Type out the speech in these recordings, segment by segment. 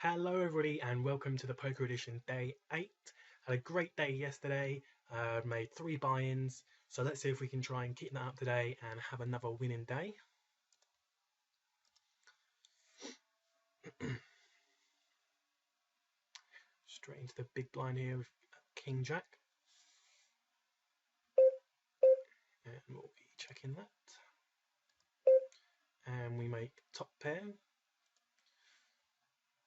Hello everybody and welcome to the Poker Edition Day 8. Had a great day yesterday, made 3 buy-ins, so let's see if we can try and keep that up today and have another winning day. Straight into the big blind here with King Jack. And we'll be checking that. And we make top pair.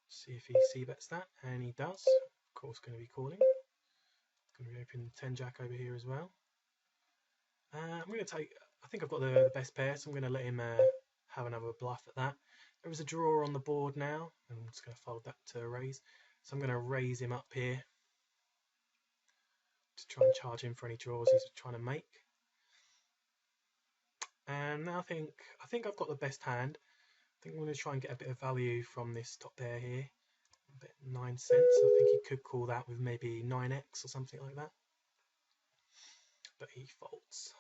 See if he c-bets that, and he does. Of course going to be calling. Going to be opening 10 Jack over here as well. I'm going to take, I think I've got the best pair, so I'm going to let him have another bluff at that. There is a draw on the board now, and I'm just going to fold that to a raise. So I'm going to raise him up here to try and charge him for any draws he's trying to make. And now I think I've got the best hand. I think I'm going to try and get a bit of value from this top pair here. A bit 9 cents. I think he could call that with maybe 9x or something like that. But he folds.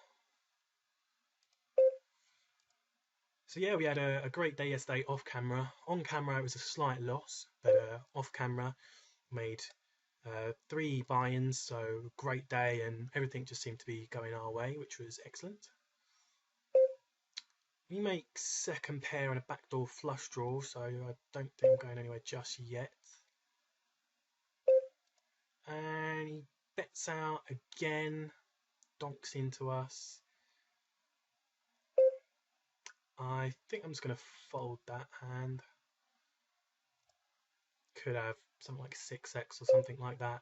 So yeah, we had a great day yesterday off camera. On camera it was a slight loss, but off camera made 3 buy-ins, so great day, and everything just seemed to be going our way, which was excellent. We make second pair and a backdoor flush draw, so I don't think I'm going anywhere just yet. And he bets out again, donks into us. I think I'm just going to fold that hand. Could have something like 6x or something like that.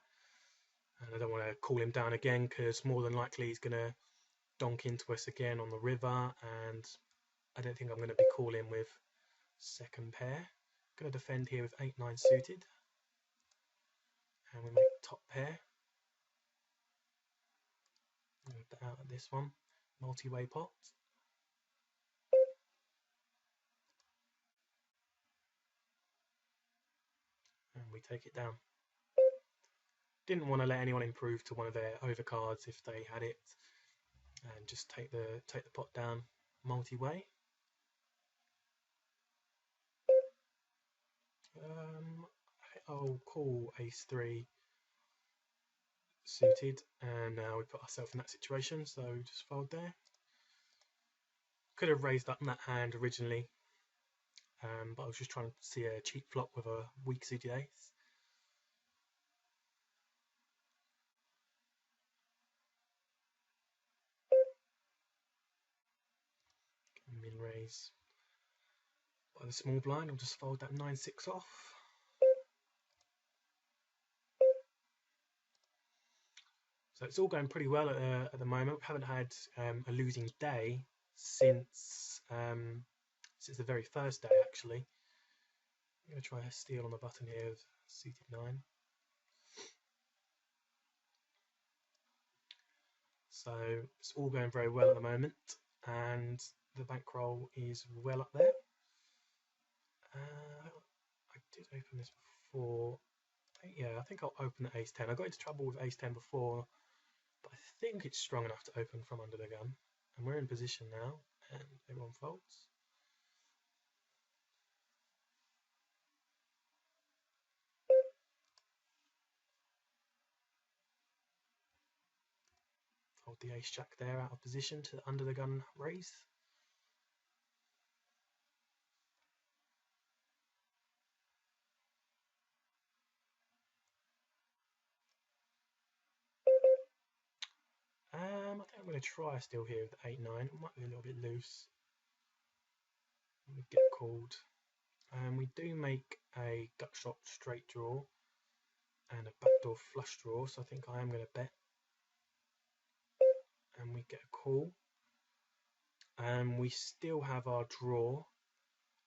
And I don't want to call him down again because more than likely he's going to donk into us again on the river, and I don't think I'm going to be calling with second pair. Going to defend here with 8-9 suited. And we make top pair. Bet out at this one. Multi-way pot. And we take it down. Didn't want to let anyone improve to one of their overcards if they had it, and just take the pot down multi-way. I'll call ace-3 suited, and now we put ourselves in that situation, so just fold there. Could have raised up in that hand originally, but I was just trying to see a cheap flop with a weak suited ace. Min raise by the small blind. I'll just fold that 9-6 off. So it's all going pretty well at the moment. We haven't had a losing day since the very first day, actually. I'm going to try a steal on the button here with suited 9. So it's all going very well at the moment, and the bankroll is well up there. I did open this before. Yeah, I think I'll open the ace-10. I got into trouble with ace-10 before, but I think it's strong enough to open from under the gun. And we're in position now, and everyone folds. Fold the ace-jack there out of position to the under the gun raise. I think I'm going to try a steal here with 8-9. It might be a little bit loose. We get called. And we do make a gut shot straight draw and a backdoor flush draw, so I think I am going to bet. And we get a call. And we still have our draw.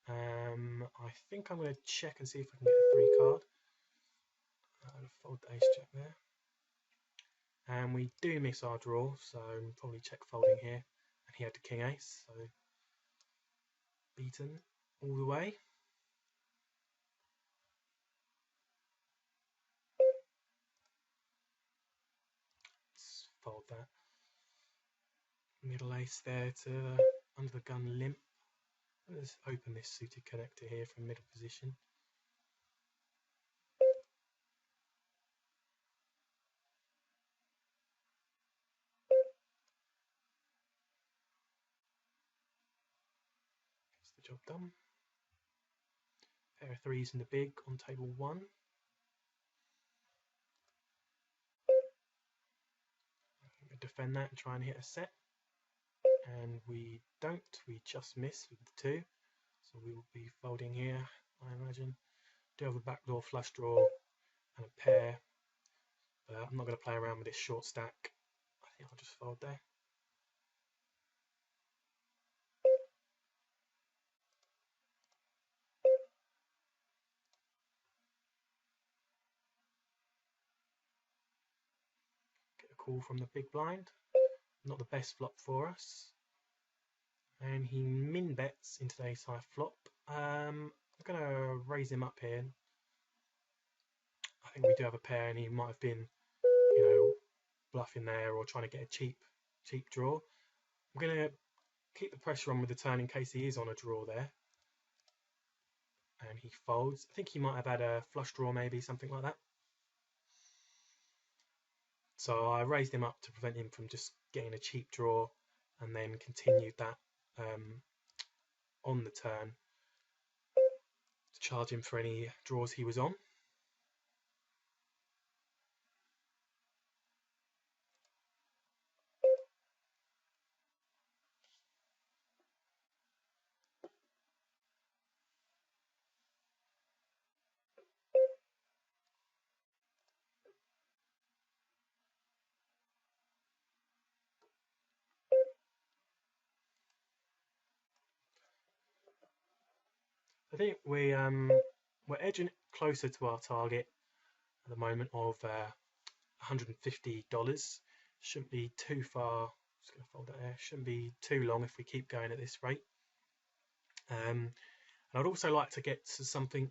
I think I'm going to check and see if I can get a 3 card. I'll fold the ace jack there. And we do miss our draw, so probably check folding here. And he had the king ace, so beaten all the way. Let's fold that. Middle ace there to under the gun limp. Let's open this suited connector here from middle position. Job done. Pair of threes in the big on table 1. Defend that and try and hit a set. And we don't, we just miss with the 2. So we will be folding here, I imagine. Do have a backdoor flush draw and a pair. I'm not going to play around with this short stack. I think I'll just fold there. Get a call from the big blind. Not the best flop for us. And he min bets into the ace high flop. I'm going to raise him up here. I think we do have a pair, and he might have been, you know, bluffing there or trying to get a cheap draw. I'm going to keep the pressure on with the turn in case he is on a draw there. And he folds. I think he might have had a flush draw, maybe something like that. So I raised him up to prevent him from just getting a cheap draw, and then continued that on the turn to charge him for any draws he was on. I think we're edging closer to our target at the moment of $150. Shouldn't be too far. Just going to fold that there. Shouldn't be too long if we keep going at this rate. And I'd also like to get to something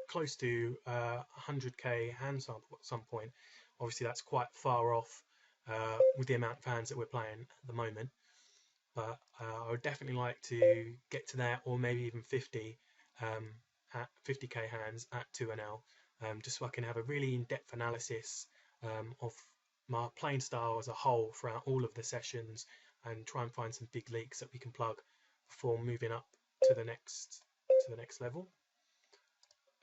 close to 100k hand sample at some point. Obviously, that's quite far off with the amount of hands that we're playing at the moment. But I would definitely like to get to that, or maybe even 50 at 50k hands at 2NL, just so I can have a really in-depth analysis of my playing style as a whole throughout all of the sessions, and try and find some big leaks that we can plug before moving up to the next level.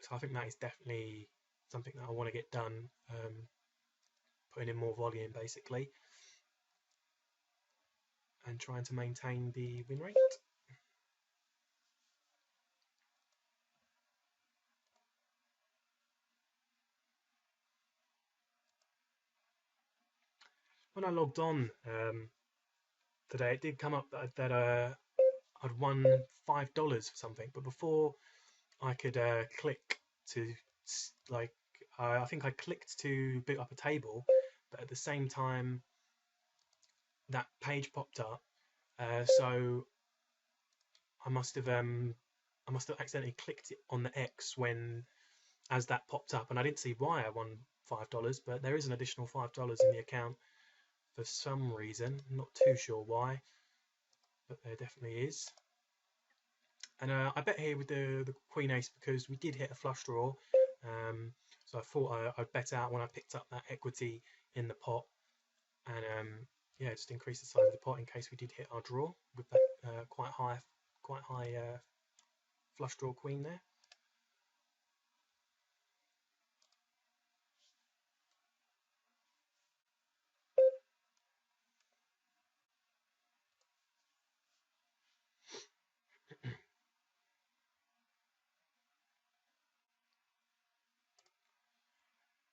So I think that is definitely something that I want to get done, putting in more volume basically, and trying to maintain the win rate. When I logged on today, it did come up that I'd won $5 for something, but before I could click to, like, I think I clicked to boot up a table, but at the same time that page popped up, so I must have accidentally clicked it on the X as that popped up, and I didn't see why I won $5, but there is an additional $5 in the account for some reason. I'm not too sure why, but there definitely is. And I bet here with the Queen Ace, because we did hit a flush draw, so I thought I'd bet out when I picked up that equity in the pot, and yeah, just increase the size of the pot in case we did hit our draw with that quite high flush draw queen there.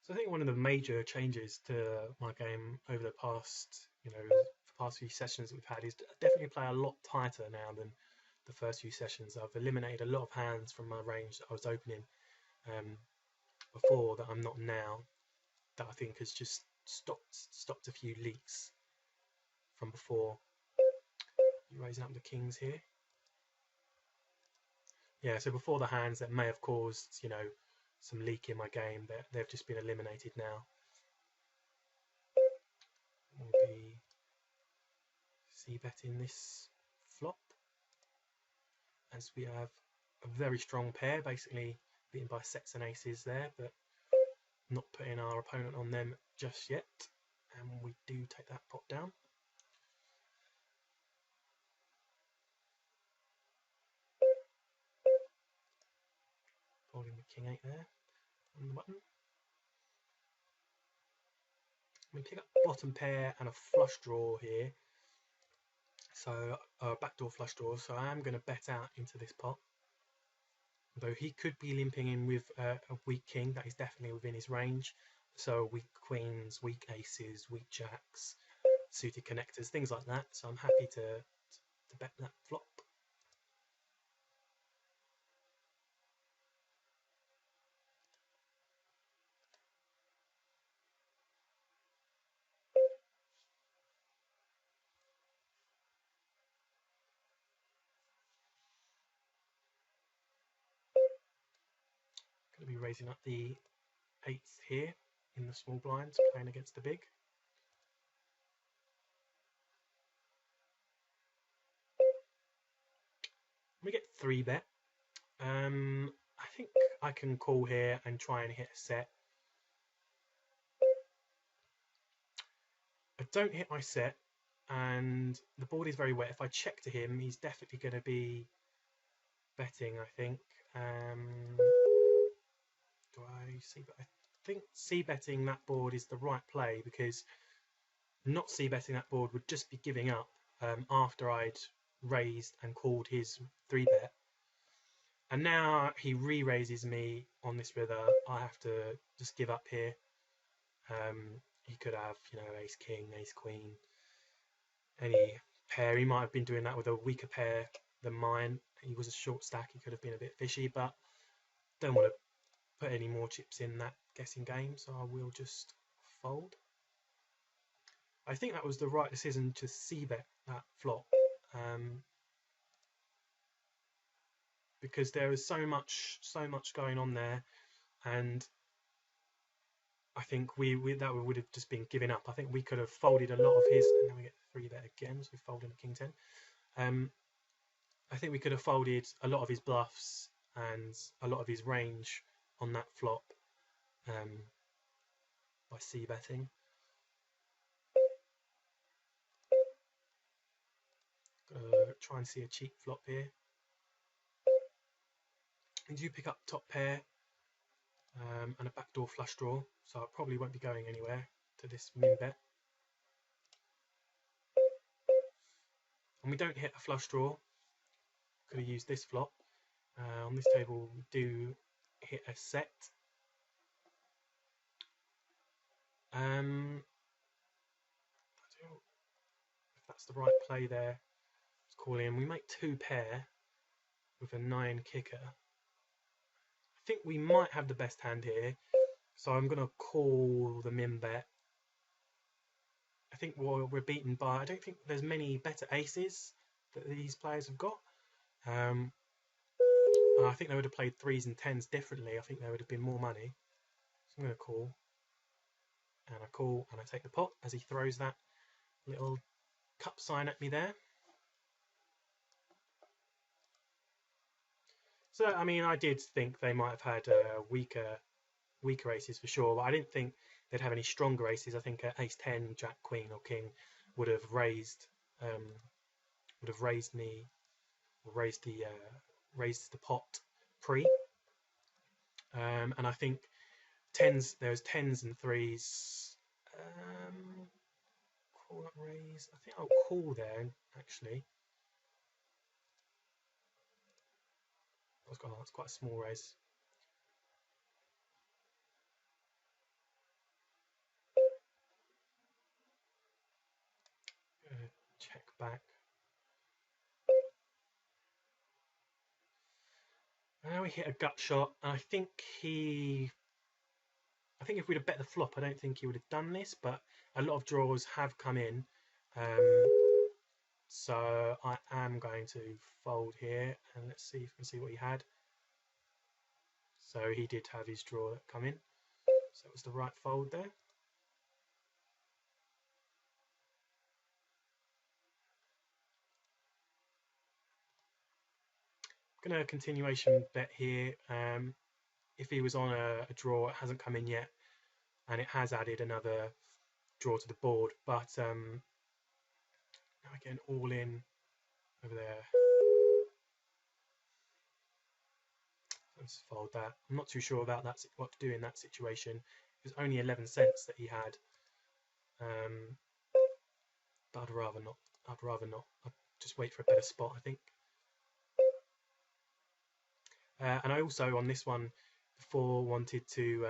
So I think one of the major changes to my game over the past, few sessions that we've had is definitely play a lot tighter now than the first few sessions. I've eliminated a lot of hands from my range that I was opening before that I'm not now, that I think has just stopped a few leaks from before. You're raising up the kings here. Yeah, so before the hands that may have caused, some leak in my game, they've just been eliminated now. We'll be c-betting this flop, as we have a very strong pair, basically beaten by sets and aces there, but not putting our opponent on them just yet. And we do take that pot down. folding the king 8 there on the button. We pick up bottom pair and a flush draw here, so backdoor flush draw. So I am going to bet out into this pot. Although he could be limping in with a weak king, that is definitely within his range. So weak queens, weak aces, weak jacks, suited connectors, things like that. So I'm happy to bet that flop. Going to be raising up the 8th here in the small blinds, playing against the big. We get 3 bet. I think I can call here and try and hit a set. I don't hit my set, and the board is very wet. If I check to him, he's definitely going to be betting, I think. Do I see? I think c-betting that board is the right play, because not c-betting that board would just be giving up after I'd raised and called his 3-bet. And now he re-raises me on this river. I have to just give up here. He could have, you know, ace king, ace queen, any pair. He might have been doing that with a weaker pair than mine. He was a short stack. He could have been a bit fishy, but don't want to put any more chips in that guessing game, so I will just fold. I think that was the right decision to c-bet that flop, because there was so much going on there, and I think that would have just been giving up. I think we could have folded a lot of his, and then we get 3-bet again, so we fold in a king 10. I think we could have folded a lot of his bluffs and a lot of his range on that flop by c-betting. Try and see a cheap flop here. And you pick up top pair and a backdoor flush draw, so I probably won't be going anywhere to this min bet. And we don't hit a flush draw. Could have used this flop. On this table we do hit a set. I don't know if that's the right play there. Let's call in. We make 2 pair with a 9 kicker. I think we might have the best hand here, so I'm going to call the min bet. I think we're beaten by, I don't think there's many better aces that these players have got. I think they would have played 3s and 10s differently. I think there would have been more money. So I'm going to call. And I call and I take the pot as he throws that little cup sign at me there. So, I mean, I did think they might have had weaker aces for sure, but I didn't think they'd have any stronger aces. I think ace 10, jack, queen, or king would have raised me, raised the pot pre. And I think there's 10s and 3s. Call that raise. I think I'll call there actually. That's quite a small raise. Check back. Now we hit a gut shot, and I think if we'd have bet the flop, I don't think he would have done this, but a lot of draws have come in. So I am going to fold here, and let's see if we can see what he had. So he did have his draw come in, so it was the right fold there. I'm going to continuation bet here. If he was on a draw, it hasn't come in yet, and it has added another draw to the board, but now I get an all in over there. Let's fold that. I'm not too sure about that, what to do in that situation. It was only 11 cents that he had. But I'd rather not. I'd just wait for a better spot, I think. And I also, on this one, before wanted to,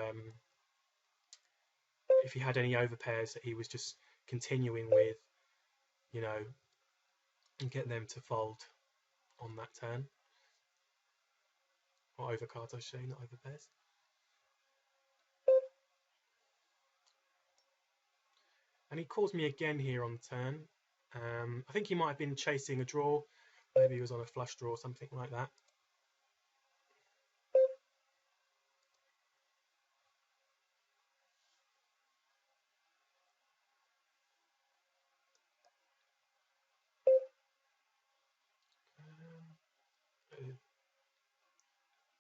if he had any overpairs that he was just continuing with, you know, and get them to fold on that turn. Or overcards, I should say, not overpairs. And he calls me again here on the turn. I think he might have been chasing a draw. Maybe he was on a flush draw or something like that.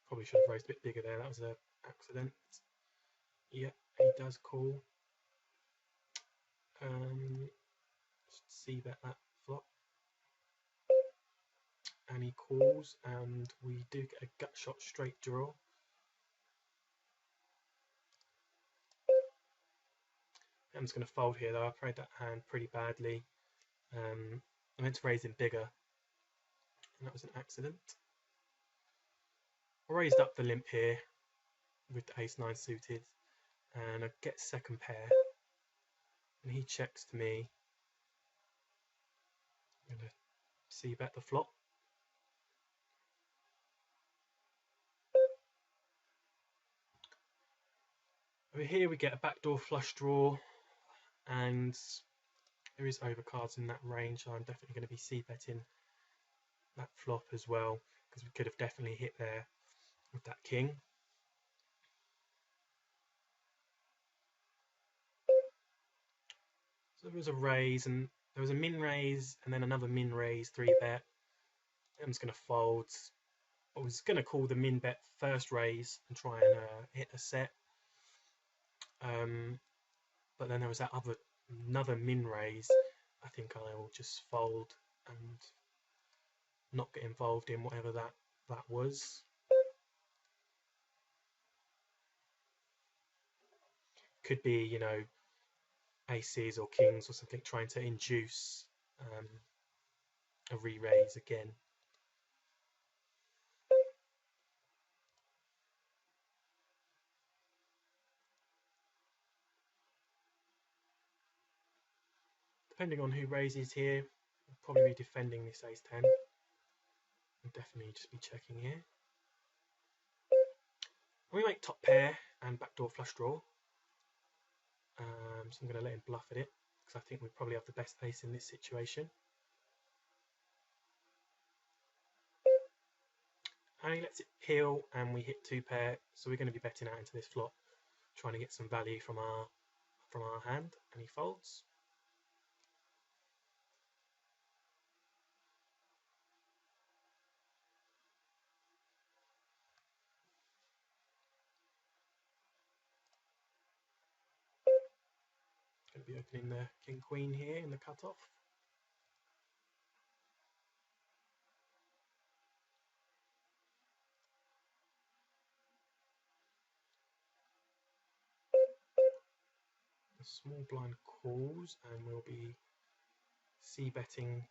Probably should have raised a bit bigger there. That was an accident. Yeah, he does call. See bet that flop. And he calls, and we do get a gut shot straight draw. I'm just going to fold here though. I played that hand pretty badly. I meant to raise him bigger, and that was an accident. I raised up the limp here with the ace-9 suited, and I get second pair, and he checks to me. I'm going to see bet the flop. Over here we get a backdoor flush draw, and there is overcards in that range, so I'm definitely going to be c-betting that flop as well, because we could have definitely hit there with that king. So there was a raise, and there was a min raise, and then another min raise, 3-bet. I'm just going to fold. I was going to call the min bet first raise and try and hit a set. But then there was that another min raise. I think I will just fold and not get involved in whatever that was. Could be, you know, aces or kings or something trying to induce a re-raise again. Depending on who raises here, I'll probably be defending this ace-10. I'll definitely just be checking here. We make top pair and backdoor flush draw. So I'm going to let him bluff at it, because I think we probably have the best ace in this situation. And he lets it peel, and we hit 2-pair, so we're going to be betting out into this flop, trying to get some value from our hand, and he folds. Going to be opening the king queen here in the cutoff. The small blind calls, and we'll be c-betting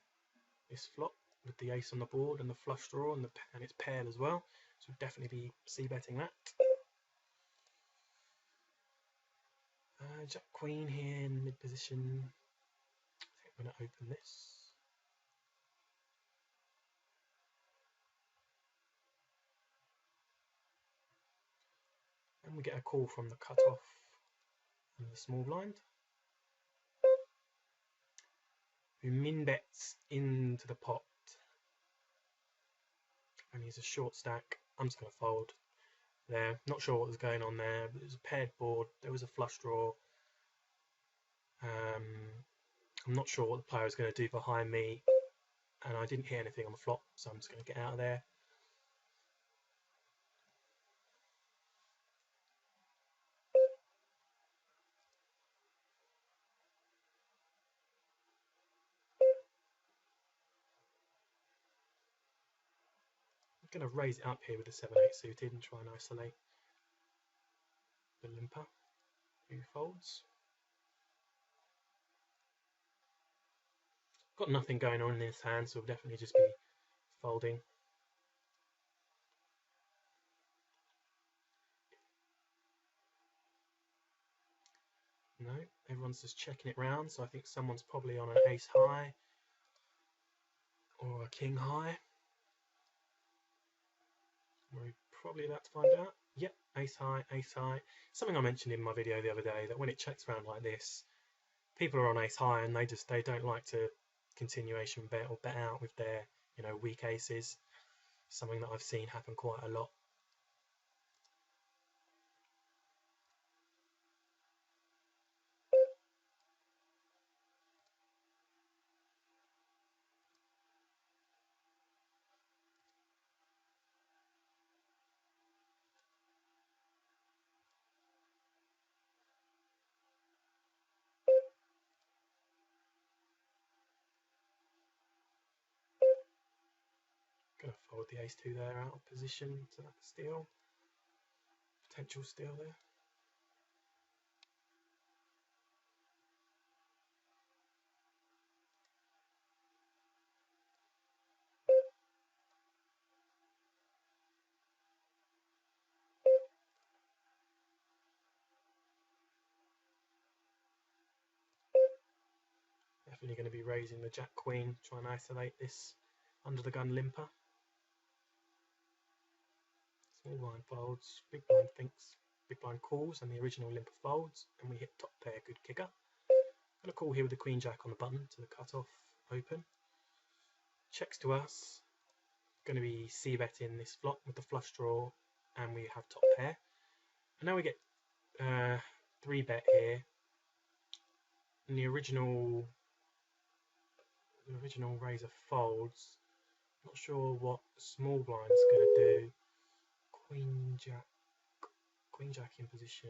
this flop with the ace on the board and the flush draw, and it's paired as well, so we'll definitely be c-betting that. Jack queen here in mid position. I think I'm going to open this. And we get a call from the cutoff and the small blind, who min bets into the pot, and he's a short stack. I'm just going to fold there. Not sure what was going on there, but it was a paired board. There was a flush draw. I'm not sure what the player is going to do behind me, and I didn't hear anything on the flop, so I'm just going to get out of there. going to raise it up here with the 7-8 suited and try and isolate the limper who folds. Got nothing going on in this hand, so we'll definitely just be folding. No, everyone's just checking it round, so I think someone's probably on an ace high or a king high. We're probably about to find out. Yep, ace high, ace high. Something I mentioned in my video the other day, that when it checks around like this, people are on ace high and they don't like to continuation bet or bet out with their weak aces. Something that I've seen happen quite a lot. Going to fold the ace 2 there out of position to that steal. Potential steal there. Definitely going to be raising the jack queen, try and isolate this under the gun limper. Small blind folds, big blind thinks, big blind calls, and the original limper folds, and we hit top pair, good kicker. I'm going to call here with the queen jack on the button to the cutoff open. Checks to us, going to be c-betting this flop with the flush draw, and we have top pair. And now we get 3-bet here. And the original razor folds. Not sure what small blind's going to do. Queen jack in position.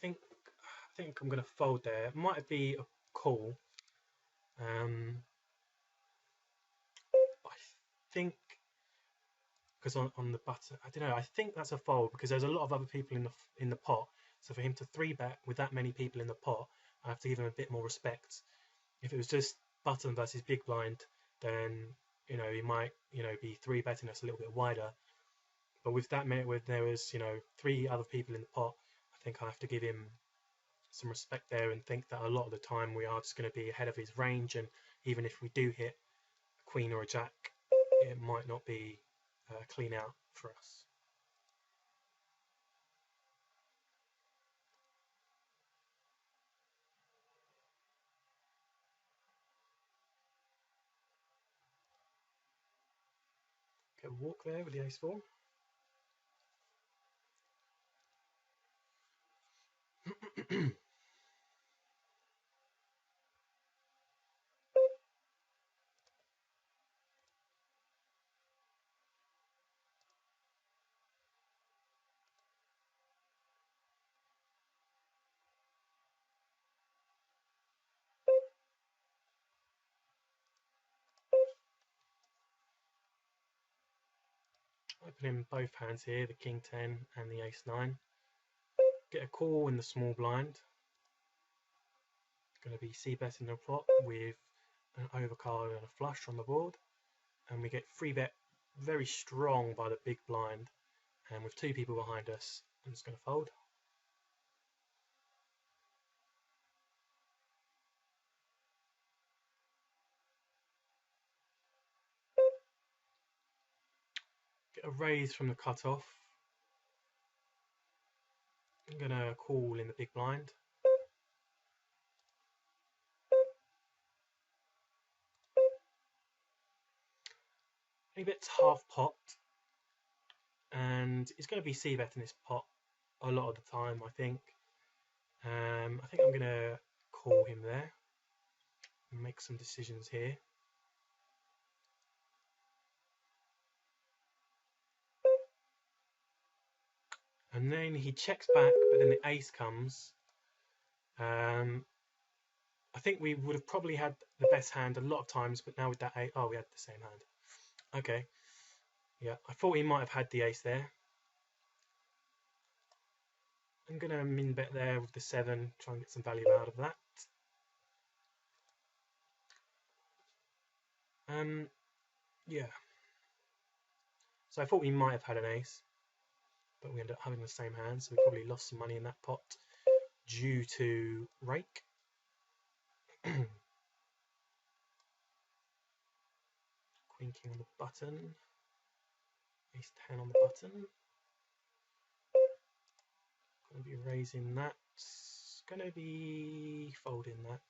I think I'm going to fold there. It might be a call. I think because on the button, I don't know. I think that's a fold because there's a lot of other people in the pot. So for him to 3-bet with that many people in the pot, I have to give him a bit more respect. If it was just button versus big blind, then he might be 3-betting us a little bit wider. But with that, where there was 3 other people in the pot, I think I have to give him some respect there and think that a lot of the time we are just going to be ahead of his range, and even if we do hit a queen or a jack, it might not be a clean out for us. Get a walk there with the ace 4. Opening both hands here, the king 10 and the ace 9. Get a call in the small blind. Going to be c-betting the pot with an overcard and a flush on the board, and we get 3-bet very strong by the big blind, and with 2 people behind us, I'm just going to fold. Get a raise from the cutoff. I'm going to call in the big blind. He bets half pot, and he's going to be c-betting this pot a lot of the time, I think. I think I'm going to call him there and make some decisions here. And then he checks back, but then the ace comes. I think we would have probably had the best hand a lot of times, but now with that 8, oh, we had the same hand. Okay, yeah, I thought he might have had the ace there. I'm going to min bet there with the 7, try and get some value out of that. Yeah. So I thought we might have had an ace, but we ended up having the same hand, so we probably lost some money in that pot due to rake. Queen king on the button. Ace 10 on the button. Going to be raising that. Going to be folding that.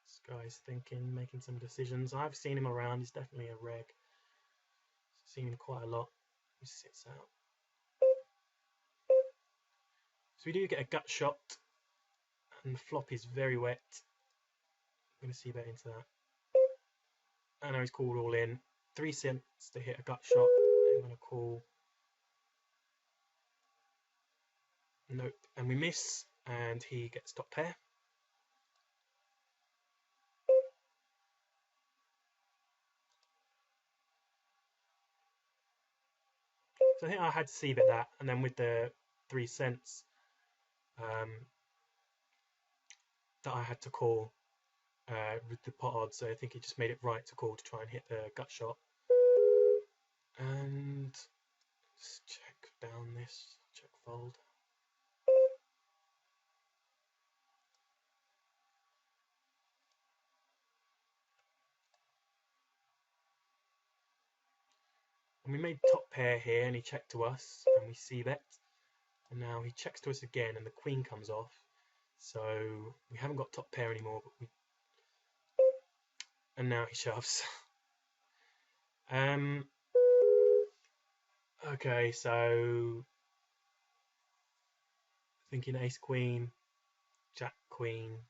This guy's thinking, making some decisions. I've seen him around. He's definitely a reg. Seen him quite a lot. He sits out. So we do get a gut shot, and the flop is very wet. I'm going to see bet into that. And now he's called all in. 3 cents to hit a gut shot. I'm going to call. Nope. And we miss, and he gets top pair. So I think I had to see bet that, and then with the 3 cents that I had to call with the pot odds, so I think it just made it right to call to try and hit the gut shot. And just check down this, check fold. And we made top pair here, and he checked to us, and we see bet. And now he checks to us again, and the queen comes off. So we haven't got top pair anymore, but and now he shoves. Okay, so thinking ace queen, jack queen,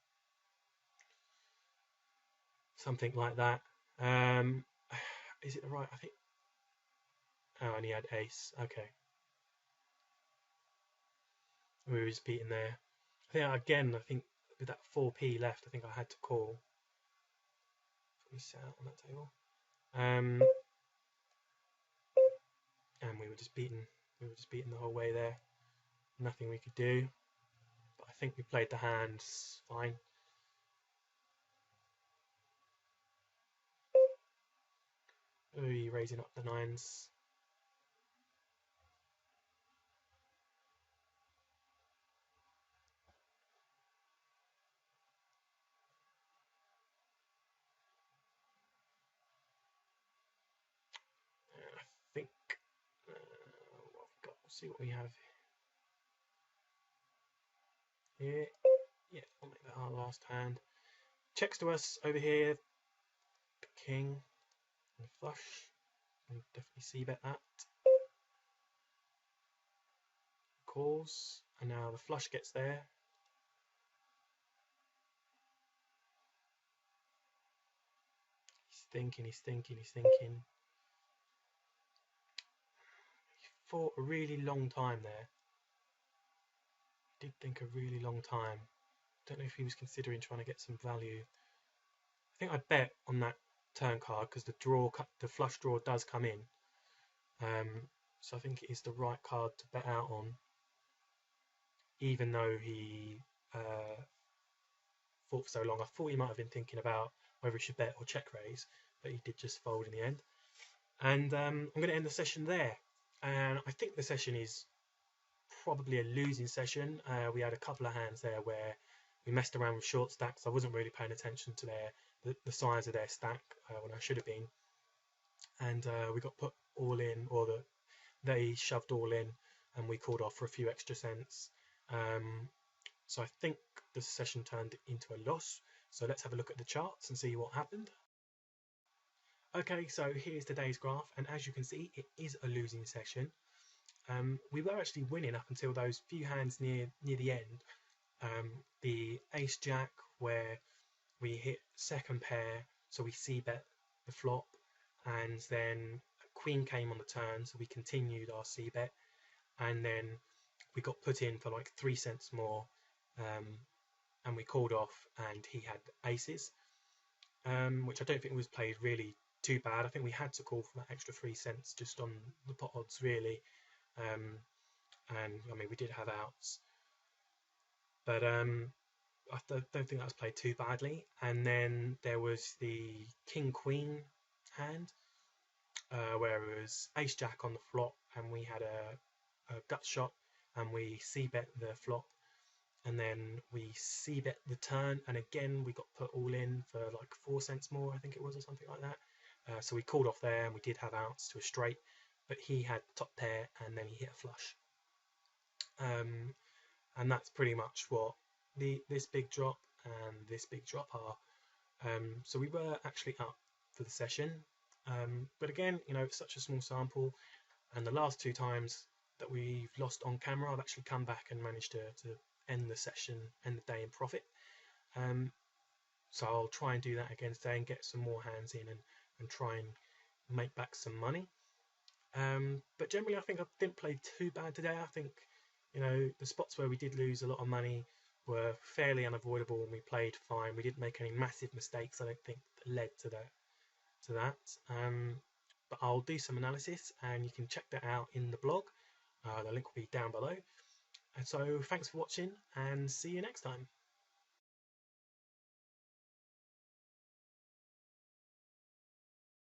something like that. Is it the right? I think. Oh, and he had ace. Okay, we were just beating there. I think again. I think with that 4p left, I think I had to call. We sat out on that table. And we were just beaten. We were just beaten the whole way there. Nothing we could do. But I think we played the hands fine. Ooh, raising up the 9s. I think what we've got. We'll see what we have here. Yeah, we'll make that our last hand. Checks to us over here. King and flush. We'll definitely see bet that. Calls. And now the flush gets there. He's thinking, he's thinking, he's thinking. He thought a really long time there. He did think a really long time. Don't know if he was considering trying to get some value. I think I bet on that turn card because the flush draw does come in. So I think it is the right card to bet out on, even though he thought for so long. I thought he might have been thinking about whether he should bet or check raise, but he did just fold in the end. And I'm going to end the session there. And I think the session is probably a losing session. We had a couple of hands there where we messed around with short stacks. I wasn't really paying attention to the size of their stack when I should have been, and we got put all in, or they shoved all in, and we called off for a few extra cents. So I think the session turned into a loss. So let's have a look at the charts and see what happened. Okay, so here's today's graph, and as you can see, it is a losing session. We were actually winning up until those few hands near the end. The ace jack, where we hit second pair, so we see bet the flop, and then queen came on the turn, so we continued our c bet, and then we got put in for like 3 cents more, and we called off, and he had aces, which I don't think was played really too bad. I think we had to call for that extra 3 cents just on the pot odds, really. And I mean, we did have outs, but I don't think that was played too badly. And then there was the king queen hand, where it was ace jack on the flop, and we had a gut shot, and we c bet the flop, and then we c bet the turn, and again we got put all in for like 4 cents more, I think it was, or something like that. So we called off there, and we did have outs to a straight, but he had top pair, and then he hit a flush. And that's pretty much what this big drop and this big drop are. So we were actually up for the session, but again, you know, it's such a small sample, and the last 2 times that we've lost on camera, I've actually come back and managed to end the session, end the day in profit. So I'll try and do that again today and get some more hands in, and try and make back some money. But generally, I think I didn't play too bad today. I think, you know, the spots where we did lose a lot of money were fairly unavoidable, and we played fine. We didn't make any massive mistakes, I don't think, that led to that. But I'll do some analysis, and you can check that out in the blog. The link will be down below. And so thanks for watching, and see you next time.